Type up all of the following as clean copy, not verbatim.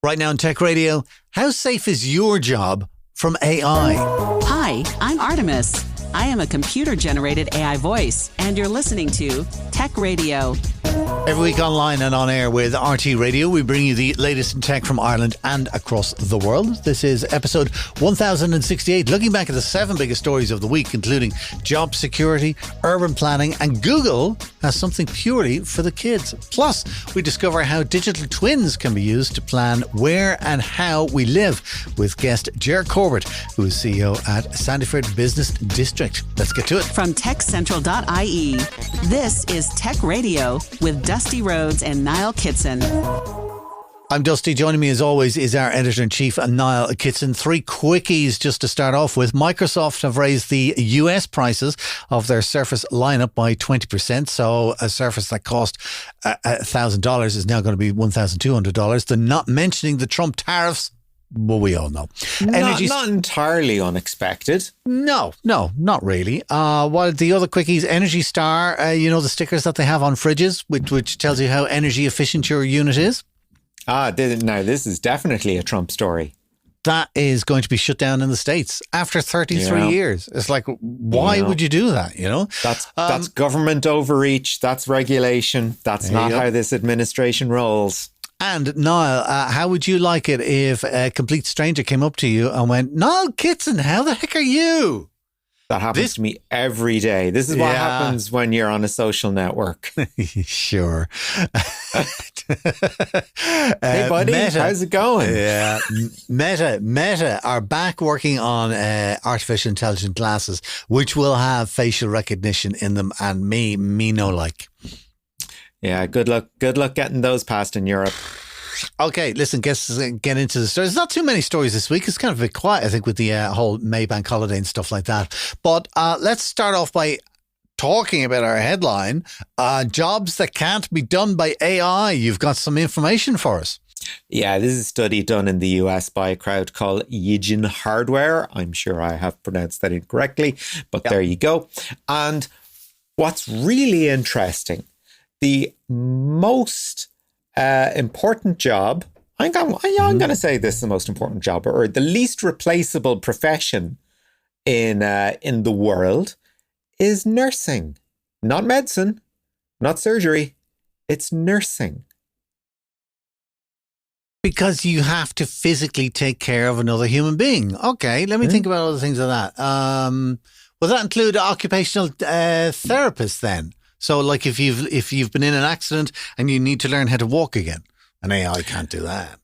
Right now on Tech Radio, how safe is your job from AI? Hi, I'm Artemis. I am a computer-generated AI voice, and you're listening to Tech Radio. Every week online and on air with RT Radio, we bring you the latest in tech from Ireland and across the world. This is episode 1068, looking back at the 7 biggest stories of the week, including job security, urban planning, and Google has something purely for the kids. Plus, we discover how digital twins can be used to plan where and how we live with guest Ger Corbett, who is CEO at Sandyford Business District. Let's get to it. From techcentral.ie, this is Tech Radio with Dusty Rhodes and Niall Kitson. I'm Dusty. Joining me as always is our editor-in-chief, Niall Kitson. 3 quickies just to start off with. Microsoft have raised the US prices of their Surface lineup by 20%. So a Surface that cost $1,000 is now going to be $1,200. They're not mentioning the Trump tariffs. Well, we all know. Not entirely unexpected. No, not really. What the other quickies? Energy Star, the stickers that they have on fridges, which tells you how energy efficient your unit is. Now this is definitely a Trump story. That is going to be shut down in the States after 33 years. It's like, why would you do that? That's government overreach. That's regulation. That's not how this administration rolls. And Niall, how would you like it if a complete stranger came up to you and went, "Niall Kitson, how the heck are you?" That happens to me every day. This is what happens when you're on a social network. Sure. Hey, buddy, Meta, how's it going? Yeah. Meta are back working on artificial intelligent glasses, which will have facial recognition in them, and me no like. Yeah, good luck getting those passed in Europe. Okay, listen, get into the stories. There's not too many stories this week. It's kind of a bit quiet, I think, with the whole Maybank holiday and stuff like that. But let's start off by talking about our headline, jobs that can't be done by AI. You've got some information for us. Yeah, this is a study done in the US by a crowd called Yijin Hardware. I'm sure I have pronounced that incorrectly, but There you go. And what's really interesting, the most important job, I'm going to say this is the most important job, or the least replaceable profession in the world is nursing. Not medicine, not surgery. It's nursing. Because you have to physically take care of another human being. Okay, let me think about other things like that. Will that include occupational therapists then? So, like, if you've been in an accident and you need to learn how to walk again, an AI can't do that.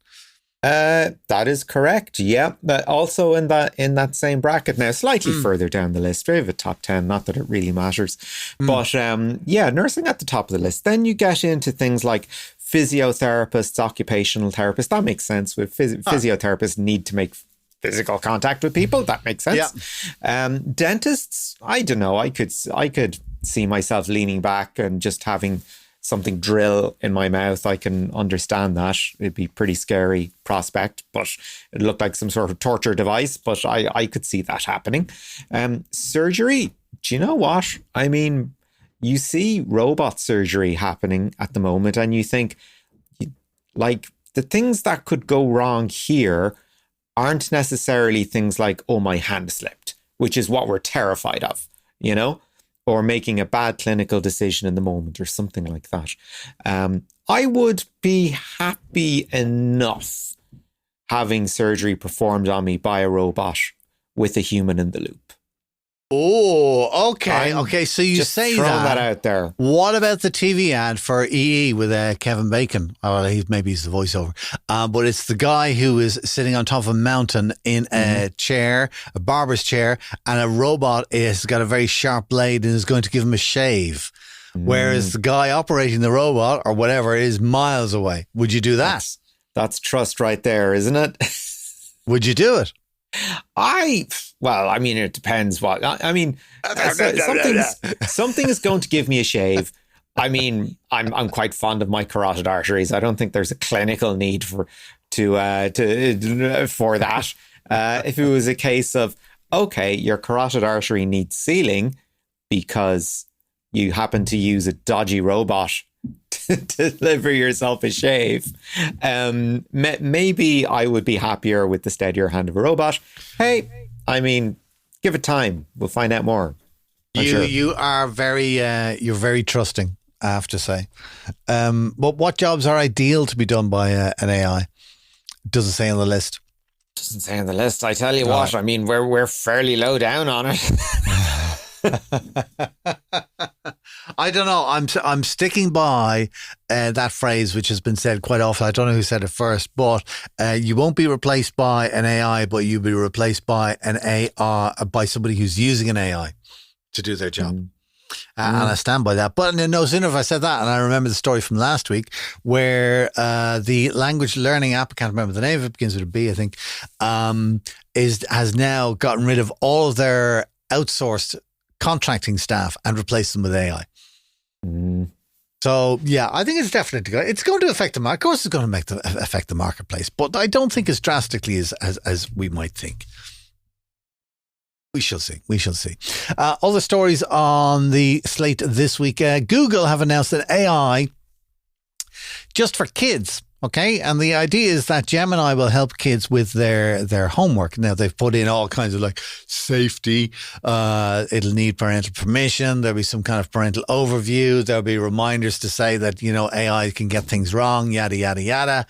That is correct. Yeah, but also in that same bracket now, slightly further down the list, we have a top 10. Not that it really matters, but nursing at the top of the list. Then you get into things like physiotherapists, occupational therapists. That makes sense. With physiotherapists need to make physical contact with people. That makes sense. Yeah. Dentists, I don't know. I could see myself leaning back and just having something drill in my mouth. I can understand that. It'd be a pretty scary prospect, but it looked like some sort of torture device, but I could see that happening. Surgery, do you know what? I mean, you see robot surgery happening at the moment and you think, like, the things that could go wrong here aren't necessarily things like, oh, my hand slipped, which is what we're terrified of, or making a bad clinical decision in the moment or something like that. I would be happy enough having surgery performed on me by a robot with a human in the loop. Oh, okay. Okay, so you just say throwing that out there. What about the TV ad for EE with Kevin Bacon? Oh, maybe he's the voiceover. But it's the guy who is sitting on top of a mountain in a chair, a barber's chair, and a robot has got a very sharp blade and is going to give him a shave. Whereas the guy operating the robot or whatever is miles away. Would you do that? That's trust right there, isn't it? Would you do it? It depends what. Something is going to give me a shave. I mean, I'm quite fond of my carotid arteries. I don't think there's a clinical need for that. If it was a case of, okay, your carotid artery needs sealing because you happen to use a dodgy robot deliver yourself a shave. Maybe I would be happier with the steadier hand of a robot. Hey, I mean, give it time. We'll find out more. You are you're very trusting, I have to say. But what jobs are ideal to be done by an AI? Doesn't say on the list. Doesn't say on the list. I tell you what, I mean, we're fairly low down on it. I don't know. I'm sticking by that phrase, which has been said quite often. I don't know who said it first, but you won't be replaced by an AI, but you'll be replaced by an AI, by somebody who's using an AI to do their job. And I stand by that. But no sooner have I said that, and I remember the story from last week where the language learning app, I can't remember the name of it, begins with a B, I think, has now gotten rid of all of their outsourced contracting staff and replaced them with AI. So yeah, I think it's definitely it's going to affect the market. Of course, it's going to affect the marketplace, but I don't think as drastically as we might think. We shall see. We shall see. Other stories on the slate this week. Google have announced an AI just for kids. Okay. And the idea is that Gemini will help kids with their homework. Now, they've put in all kinds of like safety. It'll need parental permission. There'll be some kind of parental overview. There'll be reminders to say that, AI can get things wrong, yada, yada, yada.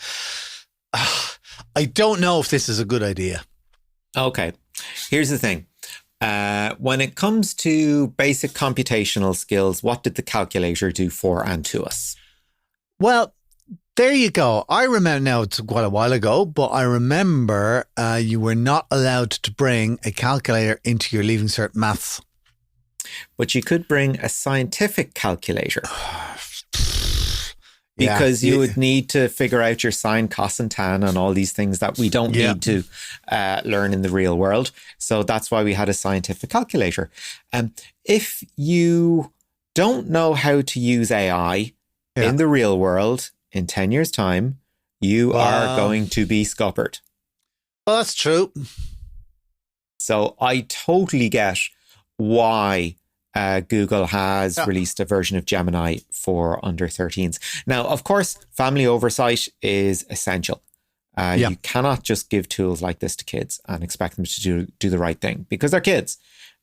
I don't know if this is a good idea. Okay. Here's the thing. When it comes to basic computational skills, what did the calculator do for and to us? Well, there you go. I remember, now it's quite a while ago, but I remember you were not allowed to bring a calculator into your Leaving Cert maths. But you could bring a scientific calculator. Because you would need to figure out your sine, cos and tan and all these things that we don't need to learn in the real world. So that's why we had a scientific calculator. If you don't know how to use AI in the real world in 10 years' time, you are going to be scuppered. Well, that's true. So I totally get why Google has released a version of Gemini for under 13s. Now, of course, family oversight is essential. You cannot just give tools like this to kids and expect them to do the right thing because they're kids.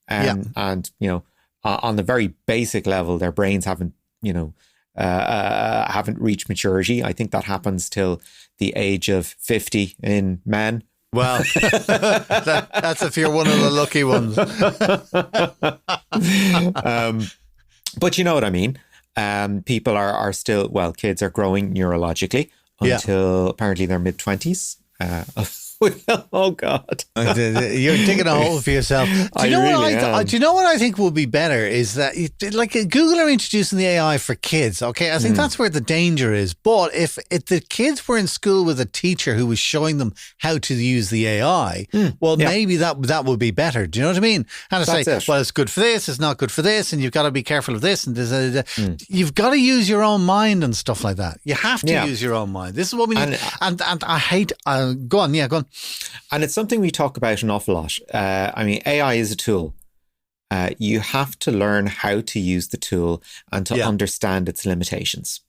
And, on the very basic level, their brains haven't reached maturity. I think that happens till the age of 50 in men. Well, that's if you're one of the lucky ones. But you know what I mean? People are still, kids are growing neurologically until apparently their mid-20s. Oh God! You're digging a hole for yourself. Do you know what I think will be better is that Google are introducing the AI for kids. Okay, I think that's where the danger is. But if the kids were in school with a teacher who was showing them how to use the AI, maybe that would be better. Do you know what I mean? And to say, well, it's good for this, it's not good for this, and you've got to be careful of this, and you've got to use your own mind and stuff like that. You have to use your own mind. This is what we need. And I hate. Go on. And it's something we talk about an awful lot. AI is a tool. You have to learn how to use the tool and to understand its limitations.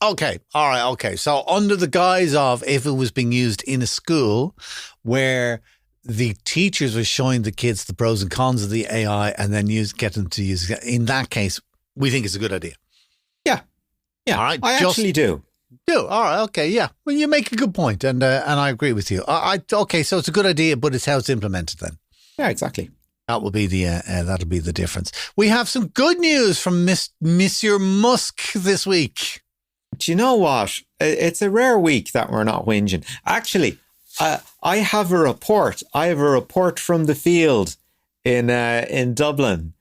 Okay. All right. Okay. So under the guise of if it was being used in a school where the teachers were showing the kids the pros and cons of the AI and then get them to use it, in that case, we think it's a good idea. Yeah. Yeah. All right. I actually do. All right, okay, yeah. Well, you make a good point, and I agree with you. Okay, so it's a good idea, but it's how it's implemented then. Yeah, exactly. That will be that'll be the difference. We have some good news from Monsieur Musk this week. Do you know what? It's a rare week that we're not whinging. Actually, I have a report. I have a report from the field in Dublin.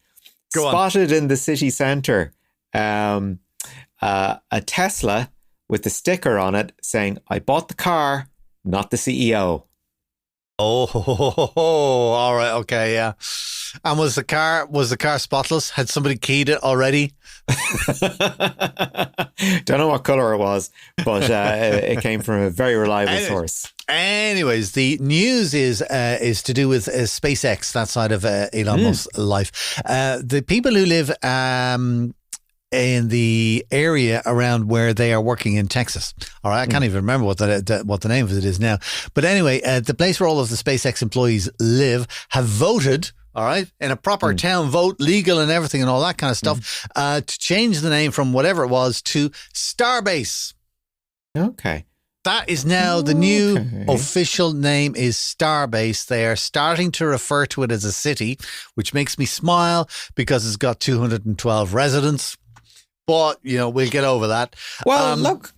Spotted in the city centre, a Tesla with the sticker on it saying, "I bought the car, not the CEO." Oh, all right, okay, yeah. And was the car spotless? Had somebody keyed it already? Don't know what colour it was, but it came from a very reliable source. Anyways, the news is to do with SpaceX, that side of Elon Musk's life. The people who live in the area around where they are working in Texas. All right, I can't even remember what the name of it is now. But anyway, the place where all of the SpaceX employees live have voted, all right, in a proper town vote, legal and everything and all that kind of stuff, to change the name from whatever it was to Starbase. Okay. That is now the new official name is Starbase. They are starting to refer to it as a city, which makes me smile because it's got 212 residents. But, we'll get over that. Well, look,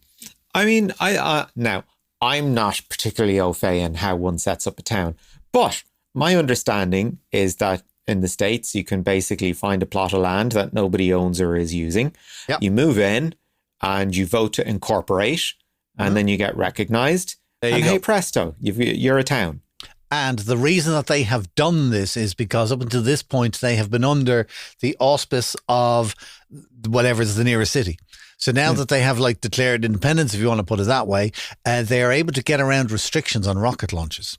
I mean, now, I'm not particularly au fait in how one sets up a town, but my understanding is that in the States, you can basically find a plot of land that nobody owns or is using. Yep. You move in and you vote to incorporate, and then you get recognized. And hey, presto, you're a town. And the reason that they have done this is because up until this point, they have been under the auspice of whatever is the nearest city. So now that they have declared independence, if you want to put it that way, they are able to get around restrictions on rocket launches.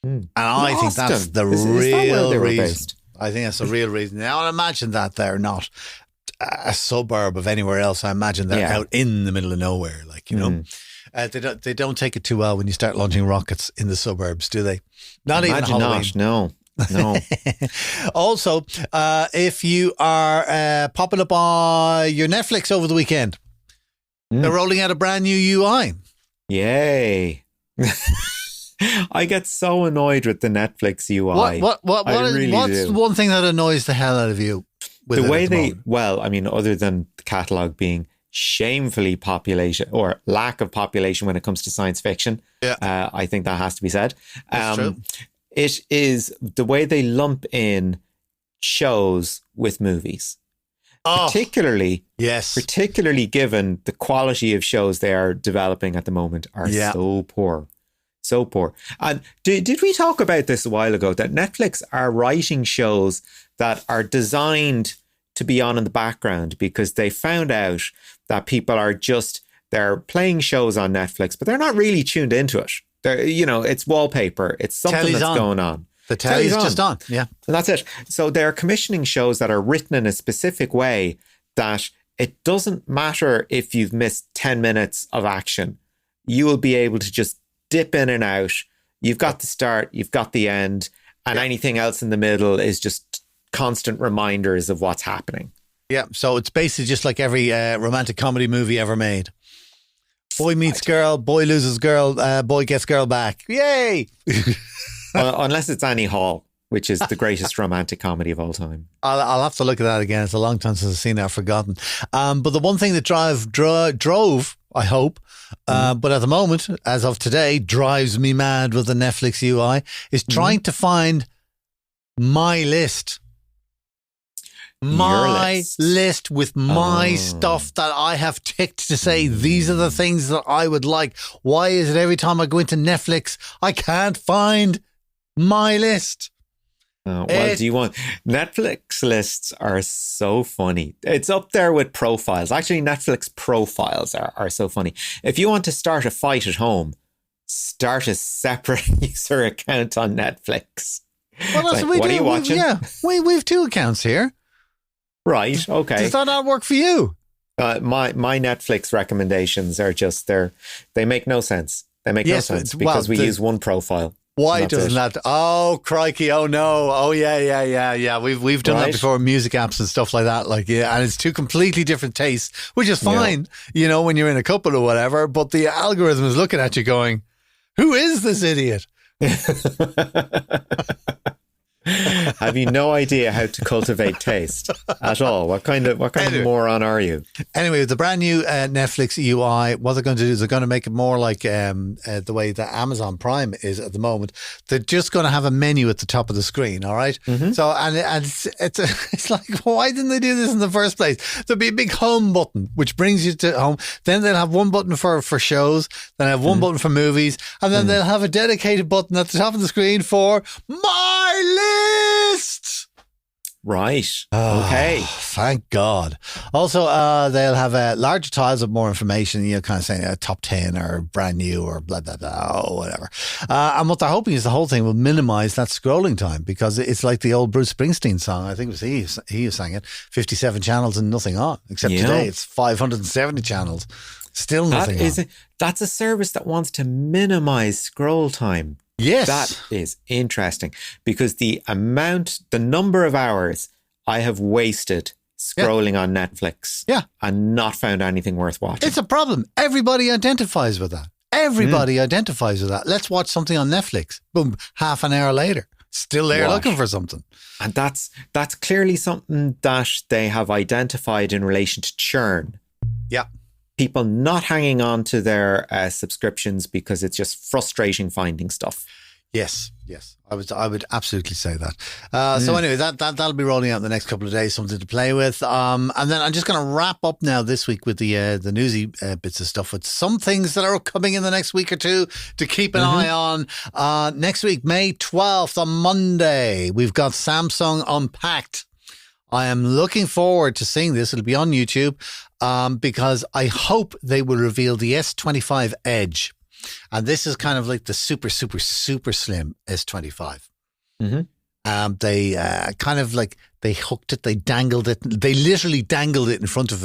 And I think that's the real reason. I think that's the real reason. Now, I imagine that they're not a suburb of anywhere else. I imagine they're out in the middle of nowhere, They don't take it too well when you start launching rockets in the suburbs, do they? Not even Halloween. No. Also, if you are popping up on your Netflix over the weekend, they're rolling out a brand new UI. Yay. I get so annoyed with the Netflix UI. What's the one thing that annoys the hell out of you? The way other than the catalogue being shamefully population or lack of population when it comes to science fiction. Yeah. I think that has to be said. That's true. It is the way they lump in shows with movies. Particularly given the quality of shows they are developing at the moment are so poor. So poor. And did we talk about this a while ago that Netflix are writing shows that are designed to be on in the background because they found out that people are they're playing shows on Netflix, but they're not really tuned into it. It's wallpaper. It's something that's going on. The telly's just on. Yeah. And that's it. So they're commissioning shows that are written in a specific way that it doesn't matter if you've missed 10 minutes of action. You will be able to just dip in and out. You've got the start, you've got the end, and anything else in the middle is just constant reminders of what's happening. Yeah, so it's basically just like every romantic comedy movie ever made. Boy meets girl, boy loses girl, boy gets girl back. Yay! Unless it's Annie Hall, which is the greatest romantic comedy of all time. I'll have to look at that again. It's a long time since I've seen it. I've forgotten. But the one thing that drove, I hope, but at the moment, as of today, drives me mad with the Netflix UI is trying to find my list. My list with my stuff that I have ticked to say these are the things that I would like. Why is it every time I go into Netflix, I can't find my list? Do you want Netflix lists are so funny. It's up there with profiles. Actually, Netflix profiles are so funny. If you want to start a fight at home, start a separate user account on Netflix. Well, that's what are you watching? We have two accounts here. Right. Okay. Does that not work for you? My Netflix recommendations are just they make no sense. They make no sense because we use one profile. Why doesn't that? Oh, crikey. Oh, no. Oh, yeah. We've done that before, music apps and stuff like that. And it's two completely different tastes, which is fine, when you're in a couple or whatever. But the algorithm is looking at you going, who is this idiot? Have you no idea how to cultivate taste at all? What kind of moron are you? Anyway, the brand new Netflix UI, what they're going to do is they're going to make it more like the way that Amazon Prime is at the moment. They're just going to have a menu at the top of the screen, all right? Mm-hmm. So, and it's like, why didn't they do this in the first place? There'll be a big home button, which brings you to home. Then they'll have one button for shows. Then have one button for movies. And then they'll have a dedicated button at the top of the screen for My List. Right. Okay. Thank God. Also, they'll have larger tiles of more information, kind of saying top 10 or brand new or blah, blah, blah, or whatever. And what they're hoping is the whole thing will minimize that scrolling time, because it's like the old Bruce Springsteen song. I think it was he who sang it. 57 channels and nothing on. Except today it's 570 channels. Still nothing on. That's a service that wants to minimize scroll time. Yes. That is interesting, because the number of hours I have wasted scrolling on Netflix and not found anything worth watching. It's a problem. Everybody identifies with that. Identifies with that. Let's watch something on Netflix. Boom, half an hour later, still there looking for something. And that's clearly something that they have identified in relation to churn. Yeah. People not hanging on to their subscriptions because it's just frustrating finding stuff. Yes. I would absolutely say that. So anyway, that'll be rolling out in the next couple of days, something to play with. And then I'm just going to wrap up now this week with the newsy bits of stuff, with some things that are coming in the next week or two to keep an eye on. Next week, May 12th, on Monday, we've got Samsung Unpacked. I am looking forward to seeing this. It'll be on YouTube because I hope they will reveal the S25 Edge. And this is kind of like the super, super, super slim S25. They kind of like, they hooked it, they dangled it, they literally dangled it in front of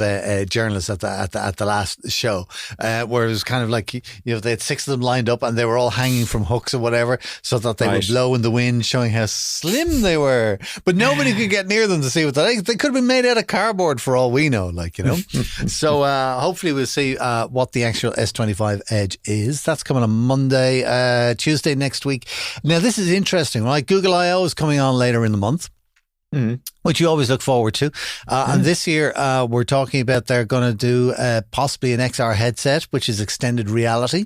journalists at the last show, where it was kind of like, they had 6 of them lined up and they were all hanging from hooks or whatever, so that they would blow in the wind, showing how slim they were. But nobody could get near them to see what they could have been made out of cardboard for all we know, So hopefully we'll see what the actual S25 Edge is. That's coming on Monday, Tuesday next week. Now this is interesting, right? Google I/O is coming on later in the month. Which you always look forward to. And this year, we're talking about they're going to do possibly an XR headset, which is extended reality.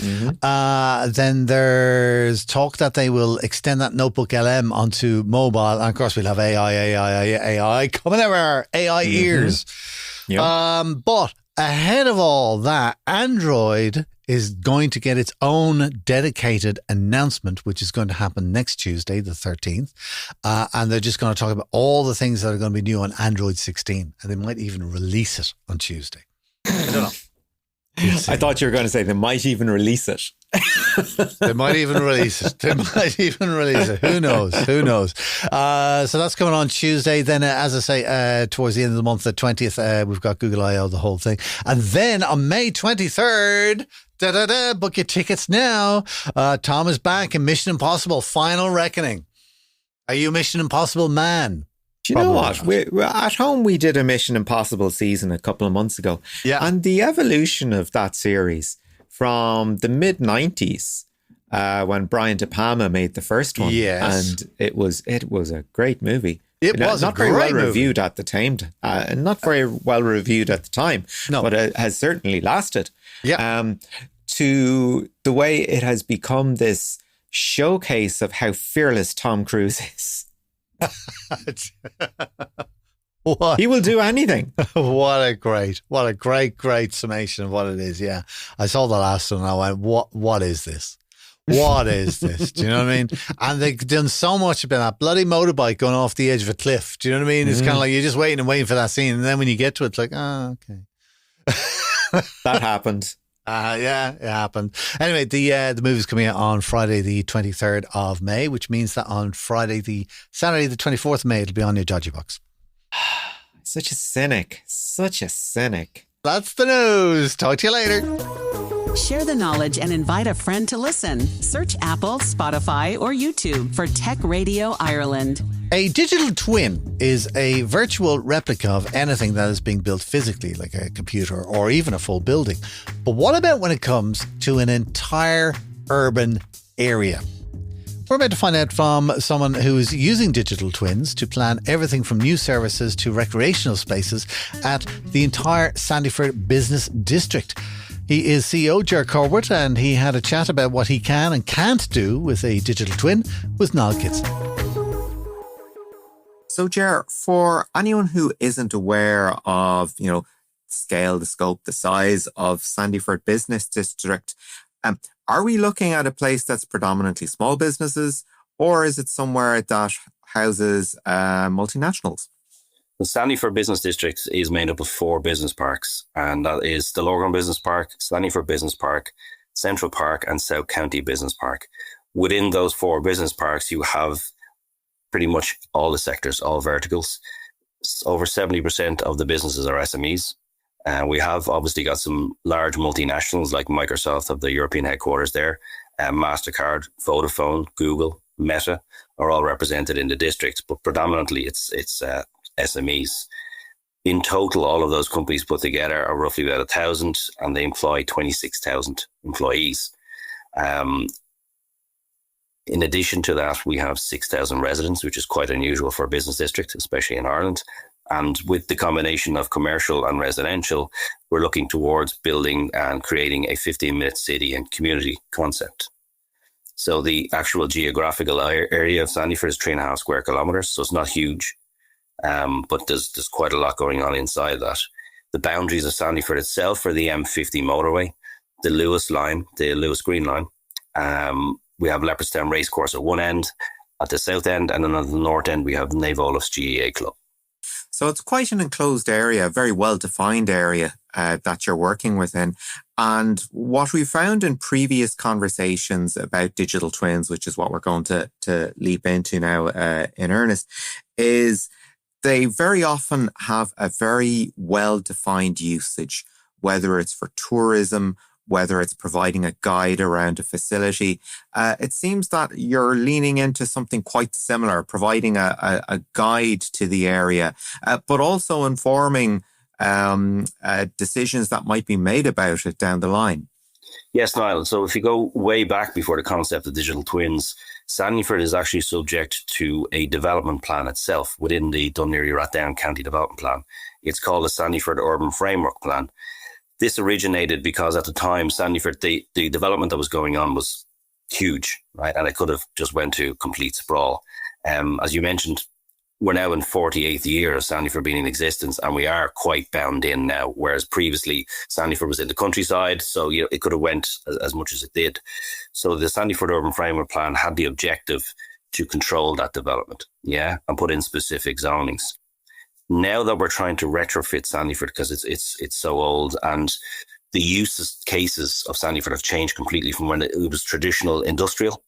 Then there's talk that they will extend that Notebook LM onto mobile. And of course, we'll have AI coming out of our AI ears. But ahead of all that, Android is going to get its own dedicated announcement, which is going to happen next Tuesday, the 13th. And they're just going to talk about all the things that are going to be new on Android 16. And they might even release it on Tuesday. I don't know. I thought you were going to say they might even release it. They might even release it. Who knows? So that's coming on Tuesday. Then, as I say, towards the end of the month, the 20th, we've got Google I/O, the whole thing. And then on May 23rd, book your tickets now. Tom is back in Mission Impossible Final Reckoning. Are you a Mission Impossible man? Do you know what? We're at home, we did a Mission Impossible season a couple of months ago. Yeah. And the evolution of that series from the mid-90s, when Brian De Palma made the first one. Yes. And it was a great movie. It was not very well reviewed at the time, not very well reviewed at the time, but it has certainly lasted. Yeah. To the way it has become this showcase of how fearless Tom Cruise is. What? He will do anything. What a great summation of what it is. Yeah. I saw the last one and I went, what is this? What is this? Do you know what I mean? And they've done so much about that bloody motorbike going off the edge of a cliff. Do you know what I mean? It's kind of like you're just waiting for that scene. And then when you get to it, it's like, okay. That happened. Yeah, it happened. Anyway, the movie's coming out on Friday, the 23rd of May, which means that on Saturday, the 24th of May, it'll be on your dodgy box. Such a cynic. That's the news. Talk to you later. Share the knowledge and invite a friend to listen. Search Apple, Spotify, or YouTube for Tech Radio Ireland. A digital twin is a virtual replica of anything that is being built physically, like a computer or even a full building. But what about when it comes to an entire urban area? We're about to find out from someone who is using digital twins to plan everything from new services to recreational spaces at the entire Sandyford Business District. He is CEO Ger Corbett, and he had a chat about what he can and can't do with a digital twin with Niall Kitson. So, Ger, for anyone who isn't aware of, scale, the scope, the size of Sandyford Business District, are we looking at a place that's predominantly small businesses, or is it somewhere that houses multinationals? The Sandyford Business District is made up of 4 business parks, and that is the Lorgan Business Park, Sandyford Business Park, Central Park, and South County Business Park. Within those 4 business parks, you have pretty much all the sectors, all verticals. Over 70% of the businesses are SMEs. We have obviously got some large multinationals like Microsoft have the European headquarters there. MasterCard, Vodafone, Google, Meta are all represented in the district, but predominantly it's SMEs. In total, all of those companies put together are roughly about 1,000, and they employ 26,000 employees. In addition to that, we have 6,000 residents, which is quite unusual for a business district, especially in Ireland. And with the combination of commercial and residential, we're looking towards building and creating a 15-minute city and community concept. So the actual geographical area of Sandyford is 3.5 square kilometres, so it's not huge. But there's quite a lot going on inside that. The boundaries of Sandyford itself are the M50 motorway, the Lewis line, the Lewis Green line. We have Leopardstown Racecourse at one end, at the south end, and then at the north end we have Nave Olaf's GEA Club. So it's quite an enclosed area, a very well-defined area that you're working within. And what we found in previous conversations about digital twins, which is what we're going to leap into now in earnest, is they very often have a very well-defined usage, whether it's for tourism, whether it's providing a guide around a facility. It seems that you're leaning into something quite similar, providing a guide to the area, but also informing decisions that might be made about it down the line. Yes, Niall. So if you go way back before the concept of digital twins, Sandyford is actually subject to a development plan itself within the Dún Laoghaire-Rathdown County Development Plan. It's called the Sandyford Urban Framework Plan. This originated because at the time, Sandyford, the development that was going on was huge, right? And it could have just went to complete sprawl. As you mentioned, we're now in 48th year of Sandyford being in existence, and we are quite bound in now, whereas previously Sandyford was in the countryside, so it could have went as much as it did. So the Sandyford Urban Framework Plan had the objective to control that development, and put in specific zonings. Now that we're trying to retrofit Sandyford because it's so old, and the use cases of Sandyford have changed completely from when it was traditional industrial.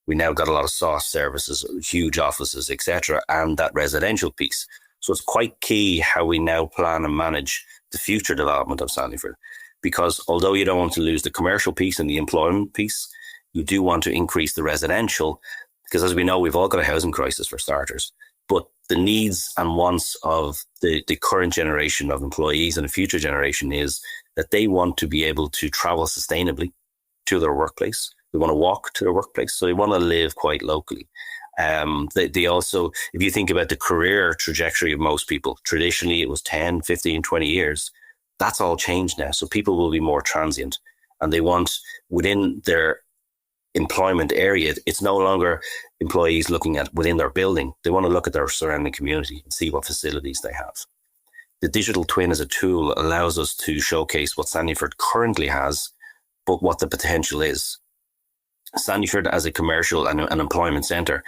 We now got a lot of soft services, huge offices, etc., and that residential piece. So it's quite key how we now plan and manage the future development of Sandyford, because although you don't want to lose the commercial piece and the employment piece, you do want to increase the residential, because as we know, we've all got a housing crisis for starters. But the needs and wants of the current generation of employees and the future generation is that they want to be able to travel sustainably to their workplace. They want to walk to their workplace. So they want to live quite locally. They also, if you think about the career trajectory of most people, traditionally it was 10, 15, 20 years. That's all changed now. So people will be more transient, and they want within their employment area, it's no longer employees looking at within their building. They want to look at their surrounding community and see what facilities they have. The digital twin as a tool allows us to showcase what Sandyford currently has, but what the potential is. Sandyford as a commercial and an employment centre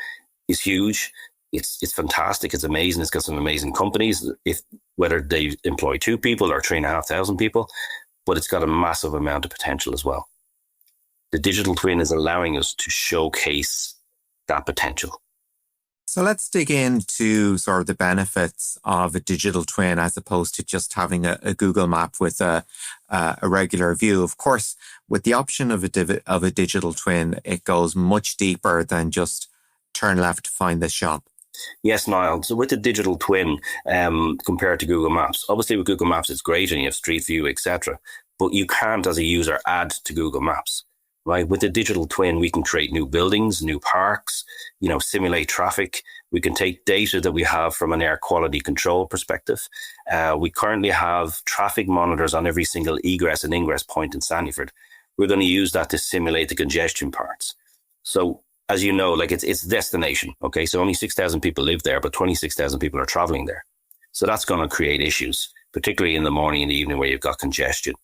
is huge. It's fantastic. It's amazing. It's got some amazing companies, whether they employ 2 people or 3,500 people, but it's got a massive amount of potential as well. The digital twin is allowing us to showcase that potential. So let's dig into sort of the benefits of a digital twin as opposed to just having a Google map with a regular view. Of course, with the option of a digital twin, it goes much deeper than just turn left to find the shop. Yes, Niall. So with the digital twin, compared to Google Maps, obviously with Google Maps, it's great and you have Street View, etc. But you can't, as a user, add to Google Maps. Right. With the digital twin, we can create new buildings, new parks, simulate traffic. We can take data that we have from an air quality control perspective. We currently have traffic monitors on every single egress and ingress point in Sandyford. We're going to use that to simulate the congestion parts. So as you know, it's a destination. Okay. So only 6,000 people live there, but 26,000 people are traveling there. So that's going to create issues, particularly in the morning and the evening where you've got congestion.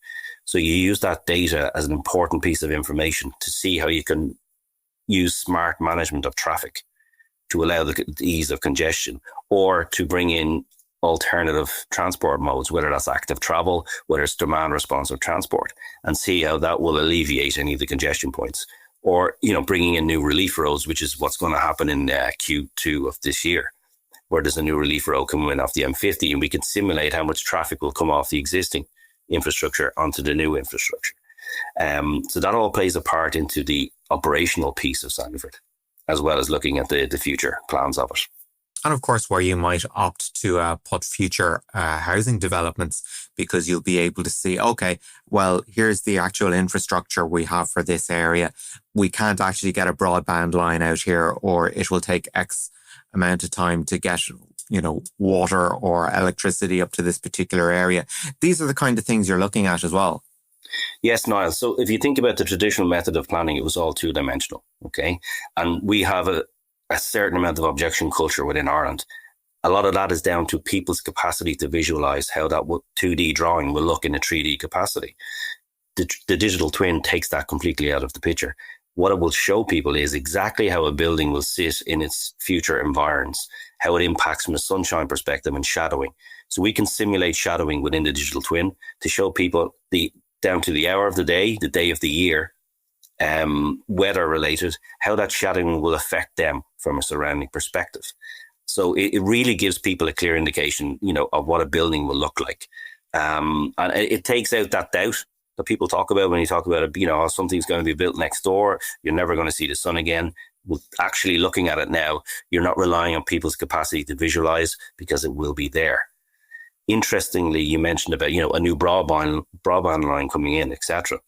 So you use that data as an important piece of information to see how you can use smart management of traffic. to allow the ease of congestion, or to bring in alternative transport modes, whether that's active travel, whether it's demand responsive transport, and see how that will alleviate any of the congestion points. Or, bringing in new relief roads, which is what's going to happen in Q2 of this year, where there's a new relief road coming in off the M50, and we can simulate how much traffic will come off the existing infrastructure onto the new infrastructure. So that all plays a part into the operational piece of Sandyford, as well as looking at the future plans of it. And of course, where you might opt to put future housing developments, because you'll be able to see, okay, well, here's the actual infrastructure we have for this area. We can't actually get a broadband line out here, or it will take X amount of time to get, water or electricity up to this particular area. These are the kind of things you're looking at as well. Yes, Niall. So if you think about the traditional method of planning, it was all two-dimensional, okay? And we have a certain amount of objection culture within Ireland. A lot of that is down to people's capacity to visualize how that 2D drawing will look in a 3D capacity. The digital twin takes that completely out of the picture. What it will show people is exactly how a building will sit in its future environs, how it impacts from a sunshine perspective and shadowing. So we can simulate shadowing within the digital twin to show people down to the hour of the day of the year, weather related, how that shadowing will affect them from a surrounding perspective. So it really gives people a clear indication, of what a building will look like. And it takes out that doubt that people talk about when you talk about it, something's going to be built next door, you're never going to see the sun again. Well, actually looking at it now, you're not relying on people's capacity to visualize, because it will be there. Interestingly, you mentioned about, a new broadband line coming in, etc.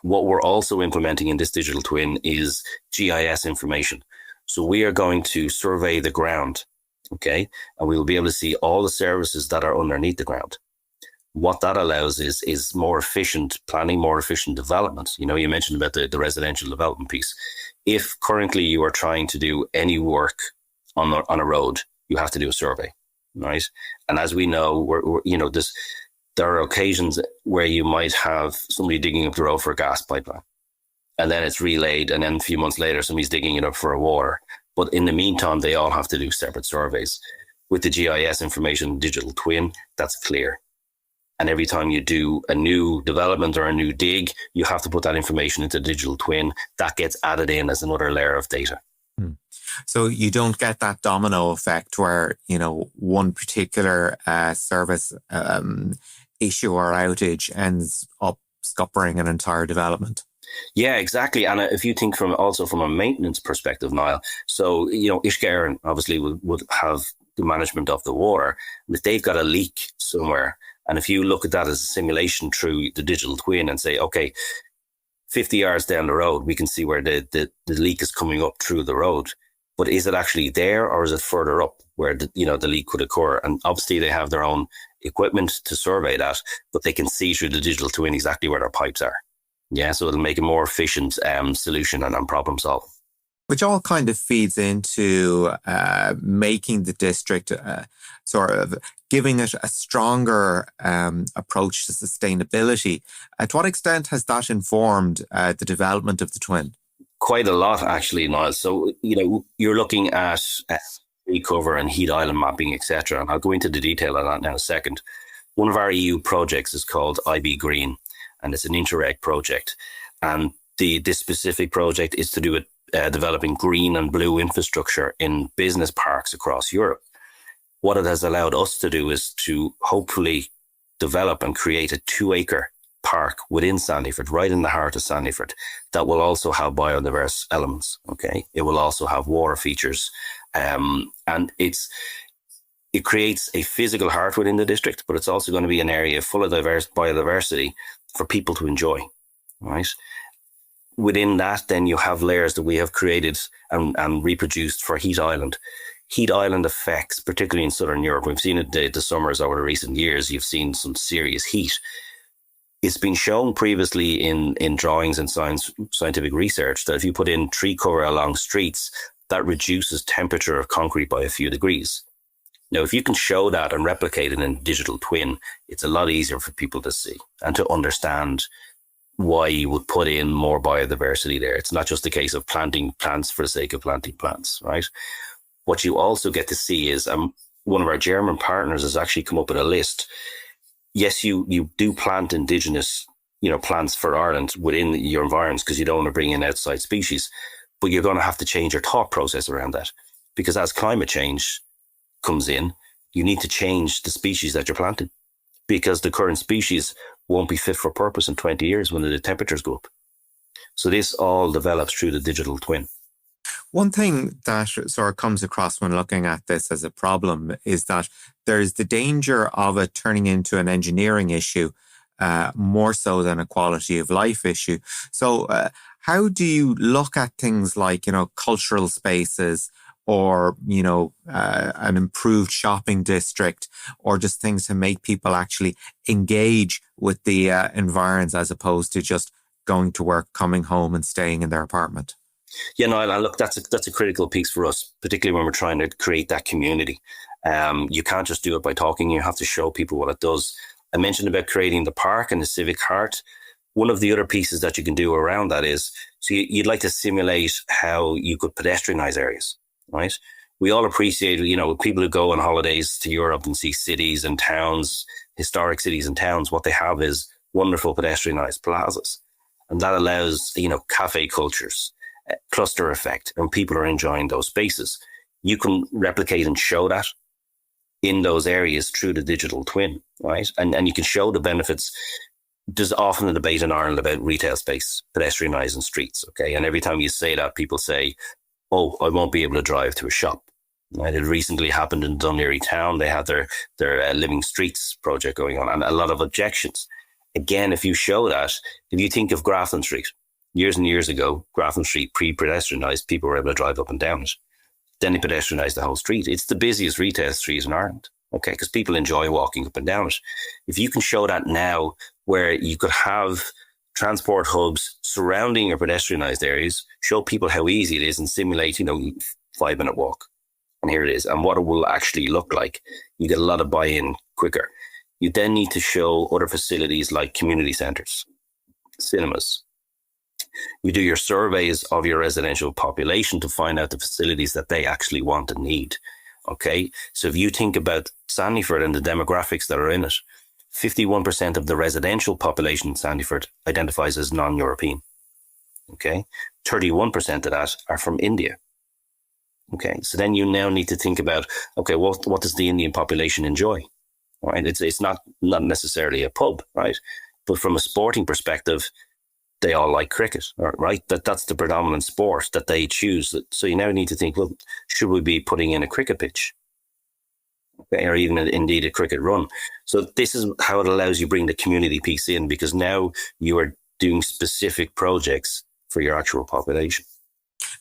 What we're also implementing in this digital twin is GIS information. So we are going to survey the ground, okay? And we will be able to see all the services that are underneath the ground. What that allows is more efficient planning, more efficient development. You mentioned about the residential development piece. If currently you are trying to do any work on a road, you have to do a survey, right? And as we know, there are occasions where you might have somebody digging up the road for a gas pipeline, and then it's relayed, and then a few months later, somebody's digging it up for a water. But in the meantime, they all have to do separate surveys. With the GIS information, digital twin, that's clear. And every time you do a new development or a new dig, you have to put that information into digital twin. That gets added in as another layer of data. So you don't get that domino effect where, one particular service issue or outage ends up scuppering an entire development. Yeah, exactly. And if you think from a maintenance perspective, Niall, so, Ishgaren obviously would have the management of the water. If they've got a leak somewhere, and if you look at that as a simulation through the digital twin and say, okay, 50 yards down the road, we can see where the leak is coming up through the road. But is it actually there, or is it further up where the leak could occur? And obviously they have their own equipment to survey that, but they can see through the digital twin exactly where their pipes are. Yeah, so it'll make a more efficient solution and problem solving. Which all kind of feeds into making the district sort of giving it a stronger approach to sustainability. To what extent has that informed the development of the twin? Quite a lot, actually, Niall. So, you're looking at tree cover and heat island mapping, etc. And I'll go into the detail of that now in a second. One of our EU projects is called IB Green, and it's an Interreg project. And this specific project is to do with developing green and blue infrastructure in business parks across Europe. What it has allowed us to do is to hopefully develop and create a 2-acre park within Sandyford, right in the heart of Sandyford, that will also have biodiverse elements. Okay, it will also have water features, and it creates a physical heart within the district, but it's also going to be an area full of diverse biodiversity for people to enjoy. Right. Within that, then you have layers that we have created and reproduced for heat island. Heat island effects, particularly in Southern Europe. We've seen it the summers over the recent years. You've seen some serious heat. It's been shown previously in drawings and scientific research that if you put in tree cover along streets, that reduces temperature of concrete by a few degrees. Now, if you can show that and replicate it in a digital twin, it's a lot easier for people to see and to understand why you would put in more biodiversity there. It's not just a case of planting plants for the sake of planting plants, right? What you also get to see is one of our German partners has actually come up with a list. Yes, you do plant indigenous, plants for Ireland within your environments because you don't want to bring in outside species, but you're going to have to change your thought process around that, because as climate change comes in, you need to change the species that you're planting, because the current species won't be fit for purpose in 20 years when the temperatures go up. So this all develops through the digital twin. One thing that sort of comes across when looking at this as a problem is that there's the danger of it turning into an engineering issue, more so than a quality of life issue. So how do you look at things like, cultural spaces, or, an improved shopping district, or just things to make people actually engage with the environs as opposed to just going to work, coming home and staying in their apartment? Yeah, no, and look, that's a critical piece for us, particularly when we're trying to create that community. You can't just do it by talking. You have to show people what it does. I mentioned about creating the park and the civic heart. One of the other pieces that you can do around that is, so you'd like to simulate how you could pedestrianize areas, right? We all appreciate, people who go on holidays to Europe and see cities and towns, historic cities and towns, what they have is wonderful pedestrianized plazas. And that allows, cafe cultures, cluster effect, and people are enjoying those spaces. You can replicate and show that in those areas through the digital twin, right? And you can show the benefits. There's often a debate in Ireland about retail space, pedestrianising streets, okay? And every time you say that, people say, oh, I won't be able to drive to a shop. Right? It recently happened in Dún Laoghaire town. They had their Living Streets project going on, and a lot of objections. Again, if you show that, if you think of Grafton Street, years and years ago, Grafton Street, pre-pedestrianised, people were able to drive up and down it. Then they pedestrianised the whole street. It's the busiest retail street in Ireland, okay, because people enjoy walking up and down it. If you can show that now, where you could have transport hubs surrounding your pedestrianised areas, show people how easy it is and simulate, 5-minute walk. And here it is. And what it will actually look like, you get a lot of buy-in quicker. You then need to show other facilities like community centres, cinemas. You do your surveys of your residential population to find out the facilities that they actually want and need. Okay. So if you think about Sandyford and the demographics that are in it, 51% of the residential population in Sandyford identifies as non-European. Okay. 31% of that are from India. Okay. So then you now need to think about, okay, what does the Indian population enjoy? Right. It's not necessarily a pub, right? But from a sporting perspective, they all like cricket, right? That's the predominant sport that they choose. So you now need to think, well, should we be putting in a cricket pitch? Okay, or even indeed a cricket run. So this is how it allows you bring the community piece in, because now you are doing specific projects for your actual population.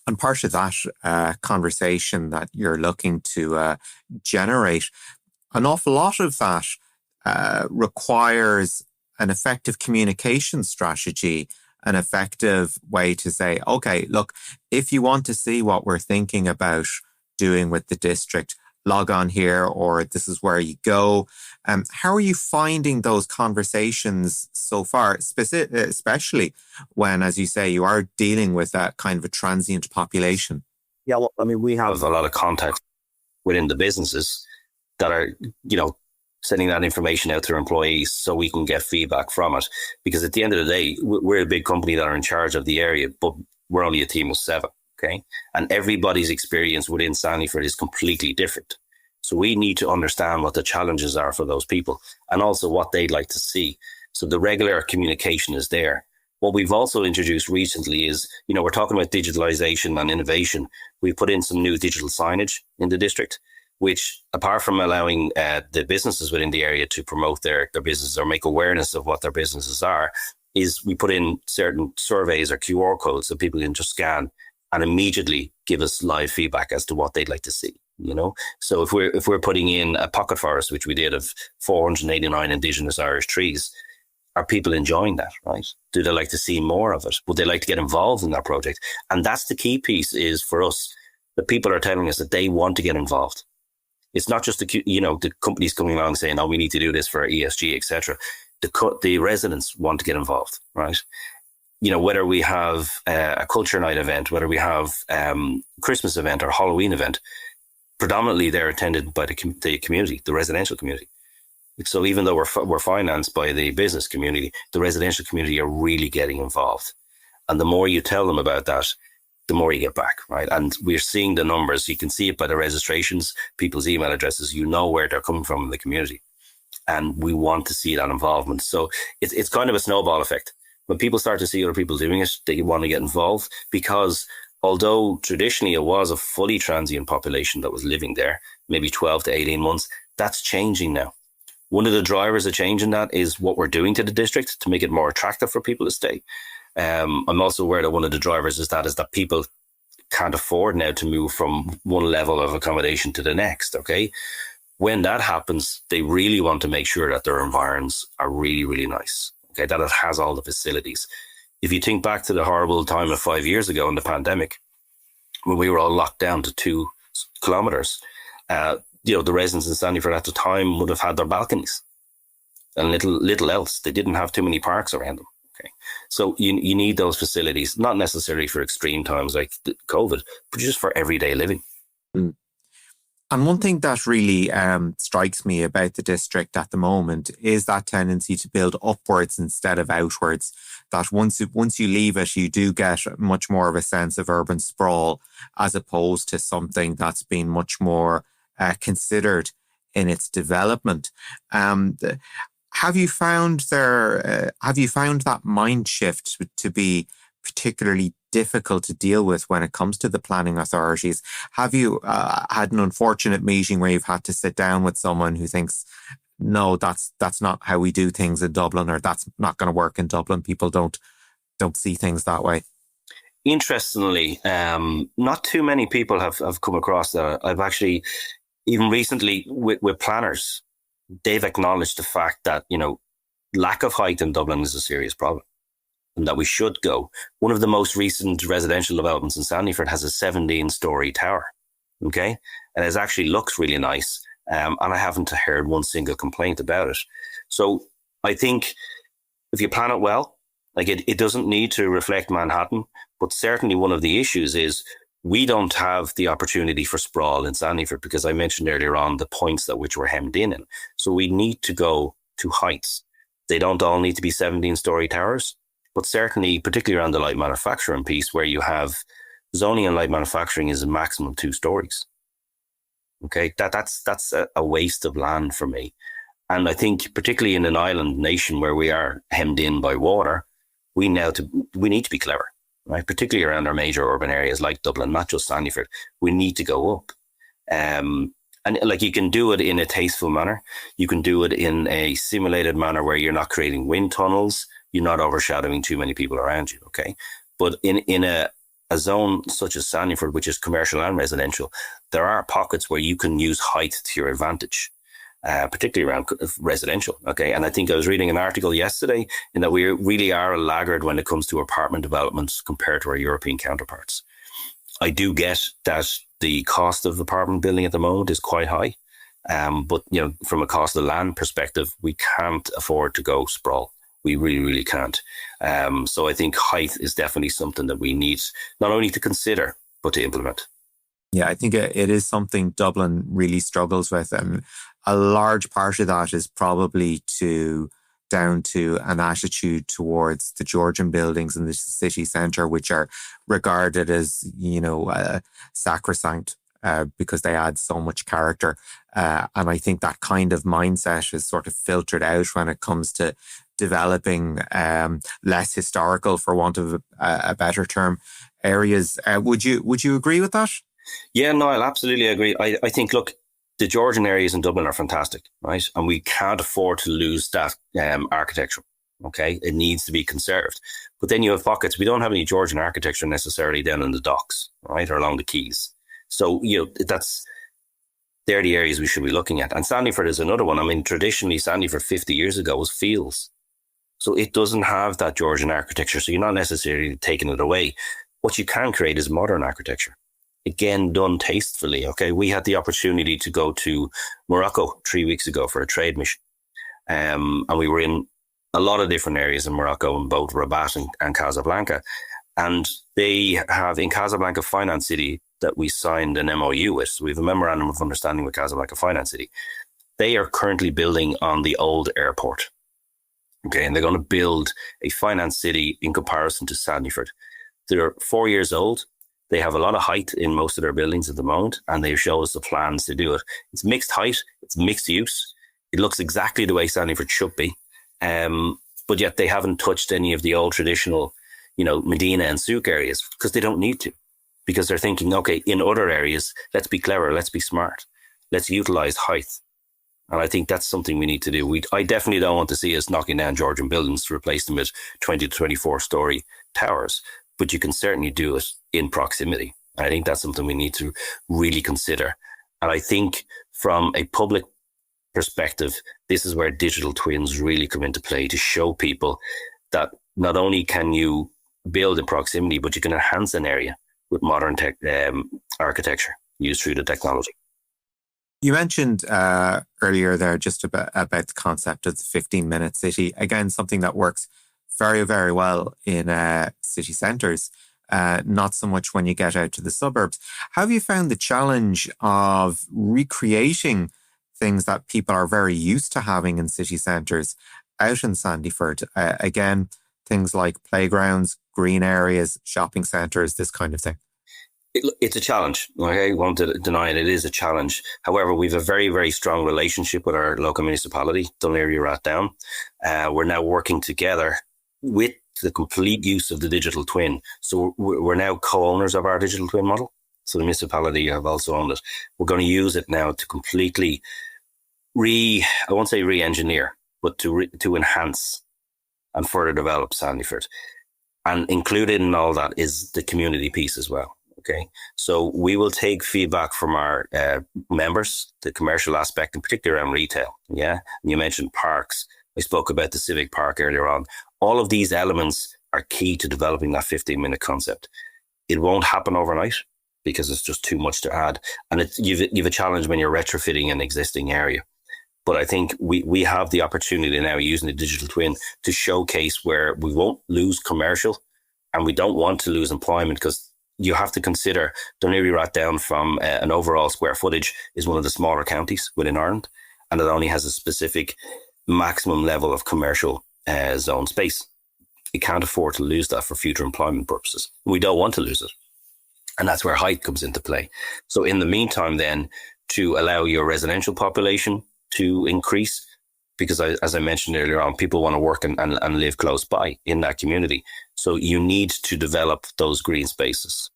And part of that conversation that you're looking to generate, an awful lot of that requires an effective communication strategy, an effective way to say, okay, look, if you want to see what we're thinking about doing with the district, log on here, or this is where you go. How are you finding those conversations so far, especially when, as you say, you are dealing with that kind of a transient population? Yeah, well, I mean, we have a lot of contacts within the businesses that are, sending that information out to their employees so we can get feedback from it. Because at the end of the day, we're a big company that are in charge of the area, but we're only a team of 7, okay? And everybody's experience within Sandyford is completely different. So we need to understand what the challenges are for those people and also what they'd like to see. So the regular communication is there. What we've also introduced recently is, we're talking about digitalization and innovation. We put in some new digital signage in the district, which, apart from allowing the businesses within the area to promote their businesses or make awareness of what their businesses are, is we put in certain surveys or QR codes that people can just scan and immediately give us live feedback as to what they'd like to see. So if we're putting in a pocket forest, which we did, of 489 indigenous Irish trees, are people enjoying that, right? Do they like to see more of it? Would they like to get involved in that project? And that's the key piece, is for us, the people are telling us that they want to get involved. It's not just the companies coming along saying, oh, we need to do this for ESG, etc. the residents want to get involved, right? Whether we have a culture night event, whether we have Christmas event or Halloween event, predominantly they're attended by the community, the residential community. So even though we're financed by the business community, the residential community are really getting involved. And the more you tell them about that, the more you get back, right? And we're seeing the numbers. You can see it by the registrations, people's email addresses, where they're coming from in the community. And we want to see that involvement. So it's kind of a snowball effect. When people start to see other people doing it, they want to get involved, because although traditionally it was a fully transient population that was living there, maybe 12 to 18 months, that's changing now. One of the drivers of changing that is what we're doing to the district to make it more attractive for people to stay. I'm also aware that one of the drivers is that people can't afford now to move from one level of accommodation to the next, okay? When that happens, they really want to make sure that their environs are really, really nice, okay, that it has all the facilities. If you think back to the horrible time of 5 years ago in the pandemic, when we were all locked down to 2 kilometres, the residents in Sandyford at the time would have had their balconies and little else. They didn't have too many parks around them. Okay, so you need those facilities, not necessarily for extreme times like COVID, but just for everyday living. Mm. And one thing that really strikes me about the district at the moment is that tendency to build upwards instead of outwards. That once you leave it, you do get much more of a sense of urban sprawl, as opposed to something that's been much more considered in its development. Have you found that mind shift to be particularly difficult to deal with when it comes to the planning authorities? Have you had an unfortunate meeting where you've had to sit down with someone who thinks, no, that's not how we do things in Dublin, or that's not going to work in Dublin? People don't see things that way. Interestingly, not too many people have come across that. I've actually, even recently with planners, they've acknowledged the fact that, lack of height in Dublin is a serious problem and that we should go. One of the most recent residential developments in Sandyford has a 17-story tower, okay? And it actually looks really nice, and I haven't heard one single complaint about it. So I think if you plan it well, like it doesn't need to reflect Manhattan, but certainly one of the issues is we don't have the opportunity for sprawl in Sandyford, because I mentioned earlier on the points at which we're hemmed in. So we need to go to heights. They don't all need to be 17-story towers, but certainly, particularly around the light manufacturing piece, where you have zoning and light manufacturing is a maximum 2 stories. Okay, that's a waste of land for me. And I think particularly in an island nation where we are hemmed in by water, we need to be clever. Right, particularly around our major urban areas like Dublin, not just Sandyford, we need to go up. And like, you can do it in a tasteful manner. You can do it in a simulated manner where you're not creating wind tunnels. You're not overshadowing too many people around you. Okay. But in a zone such as Sandyford, which is commercial and residential, there are pockets where you can use height to your advantage. Particularly around residential. Okay. And I think I was reading an article yesterday in that we really are a laggard when it comes to apartment developments compared to our European counterparts. I do get that the cost of apartment building at the moment is quite high. But, from a cost of land perspective, we can't afford to go sprawl. We really, really can't. So I think height is definitely something that we need not only to consider, but to implement. Yeah, I think it is something Dublin really struggles with. And a large part of that is probably down to an attitude towards the Georgian buildings in the city centre, which are regarded as, sacrosanct because they add so much character. And I think that kind of mindset is sort of filtered out when it comes to developing less historical, for want of a better term, areas. Would you agree with that? Yeah, no, I'll absolutely agree. I think, look, the Georgian areas in Dublin are fantastic, right? And we can't afford to lose that architecture, okay? It needs to be conserved. But then you have pockets. We don't have any Georgian architecture necessarily down in the docks, right, or along the quays. So, they're the areas we should be looking at. And Sandyford is another one. I mean, traditionally, Sandyford 50 years ago was fields. So it doesn't have that Georgian architecture. So you're not necessarily taking it away. What you can create is modern architecture. Again, done tastefully. Okay, we had the opportunity to go to Morocco 3 weeks ago for a trade mission, and we were in a lot of different areas in Morocco, in both Rabat and Casablanca. And they have in Casablanca Finance City that we signed an MOU with. So we have a memorandum of understanding with Casablanca Finance City. They are currently building on the old airport. Okay, and they're going to build a finance city in comparison to Sandyford. They're 4 years old. They have a lot of height in most of their buildings at the moment, and they show us the plans to do it. It's mixed height, it's mixed use. It looks exactly the way Sandyford should be. But yet they haven't touched any of the old traditional, Medina and Souk areas because they don't need to. Because they're thinking, okay, in other areas, let's be clever, let's be smart, let's utilize height. And I think that's something we need to do. I definitely don't want to see us knocking down Georgian buildings to replace them with 20 to 24 story towers, but you can certainly do it in proximity. And I think that's something we need to really consider. And I think from a public perspective, this is where digital twins really come into play to show people that not only can you build in proximity, but you can enhance an area with modern architecture used through the technology. You mentioned earlier there just about the concept of the 15-minute city. Again, something that works very, very well in city centres, not so much when you get out to the suburbs. How have you found the challenge of recreating things that people are very used to having in city centres out in Sandyford? Again, things like playgrounds, green areas, shopping centres, this kind of thing. It's a challenge. I won't deny it. It is a challenge. However, we have a very, very strong relationship with our local municipality, Dún Laoghaire Rathdown. We're now working together with the complete use of the digital twin. So we're now co-owners of our digital twin model. So the municipality have also owned it. We're going to use it now to completely I won't say re-engineer, but to enhance and further develop Sandyford. And included in all that is the community piece as well. Okay, so we will take feedback from our members, the commercial aspect, in particular around retail. Yeah, and you mentioned parks. I spoke about the civic park earlier on. All of these elements are key to developing that 15-minute concept. It won't happen overnight because it's just too much to add. And you've a challenge when you're retrofitting an existing area. But I think we have the opportunity now using the digital twin to showcase where we won't lose commercial and we don't want to lose employment, because you have to consider Dún Laoghaire Rathdown from an overall square footage is one of the smaller counties within Ireland, and it only has a specific maximum level of commercial zone space. It can't afford to lose that for future employment purposes. We don't want to lose it. And that's where height comes into play. So in the meantime, then, to allow your residential population to increase, because as I mentioned earlier on, people want to work and live close by in that community. So you need to develop those green spaces,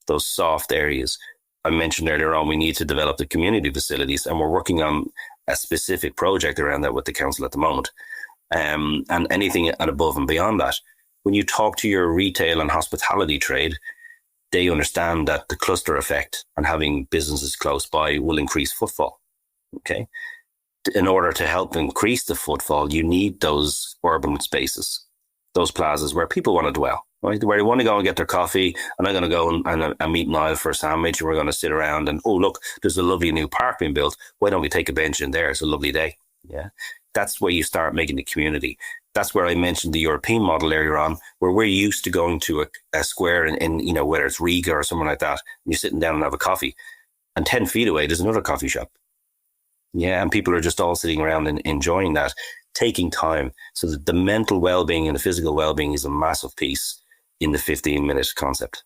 those soft areas. I mentioned earlier on, we need to develop the community facilities, and we're working on a specific project around that with the council at the moment. And anything at above and beyond that, when you talk to your retail and hospitality trade, they understand that the cluster effect and having businesses close by will increase footfall. Okay. In order to help increase the footfall, you need those urban spaces, those plazas where people want to dwell, right? Where they want to go and get their coffee, and I'm going to go and meet Niall for a sandwich, and we're going to sit around and, oh, look, there's a lovely new park being built. Why don't we take a bench in there? It's a lovely day. Yeah. That's where you start making the community. That's where I mentioned the European model earlier on, where we're used to going to a square in whether it's Riga or somewhere like that, and you're sitting down and have a coffee, and 10 feet away, there's another coffee shop. Yeah, and people are just all sitting around and enjoying that, taking time. So that the mental well-being and the physical well-being is a massive piece in the 15-minute concept.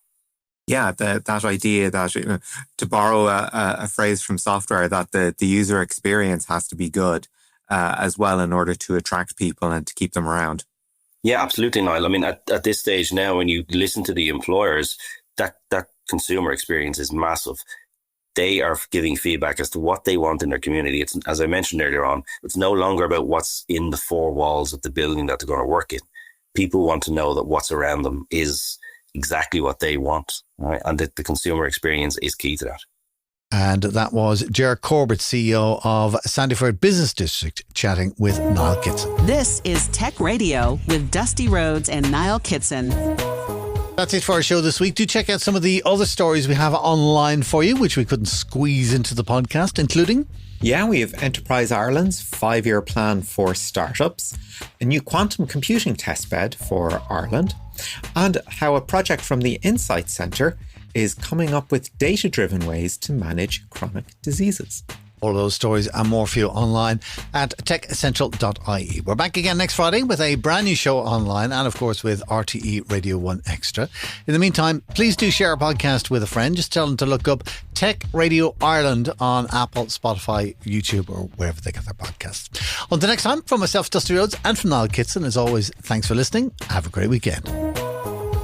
Yeah, that idea that, to borrow a phrase from software, that the user experience has to be good as well in order to attract people and to keep them around. Yeah, absolutely, Niall. I mean, at this stage now, when you listen to the employers, that consumer experience is massive. They are giving feedback as to what they want in their community. It's, as I mentioned earlier on, it's no longer about what's in the four walls of the building that they're going to work in. People want to know that what's around them is exactly what they want, right? And that the consumer experience is key to that. And that was Ger Corbett, CEO of Sandyford Business District, chatting with Niall Kitson. This is Tech Radio with Dusty Rhodes and Niall Kitson. That's it for our show this week. Do check out some of the other stories we have online for you, which we couldn't squeeze into the podcast, including... Yeah, we have Enterprise Ireland's 5-year plan for startups, a new quantum computing testbed for Ireland, and how a project from the Insight Centre is coming up with data-driven ways to manage chronic diseases. All of those stories and more for you online at techcentral.ie. We're back again next Friday with a brand new show online and, of course, with RTE Radio 1 Extra. In the meantime, please do share our podcast with a friend. Just tell them to look up Tech Radio Ireland on Apple, Spotify, YouTube, or wherever they get their podcasts. Until next time, from myself, Dusty Rhodes, and from Niall Kitson, as always, thanks for listening. Have a great weekend.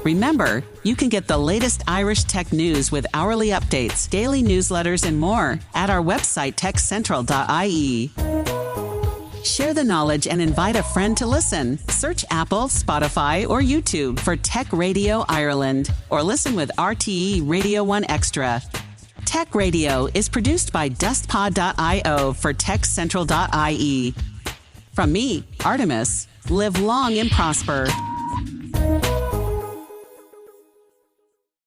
Remember, you can get the latest Irish tech news with hourly updates, daily newsletters, and more at our website, techcentral.ie. Share the knowledge and invite a friend to listen. Search Apple, Spotify, or YouTube for Tech Radio Ireland, or listen with RTE Radio 1 Extra. Tech Radio is produced by dustpod.io for techcentral.ie. From me, Artemis, live long and prosper.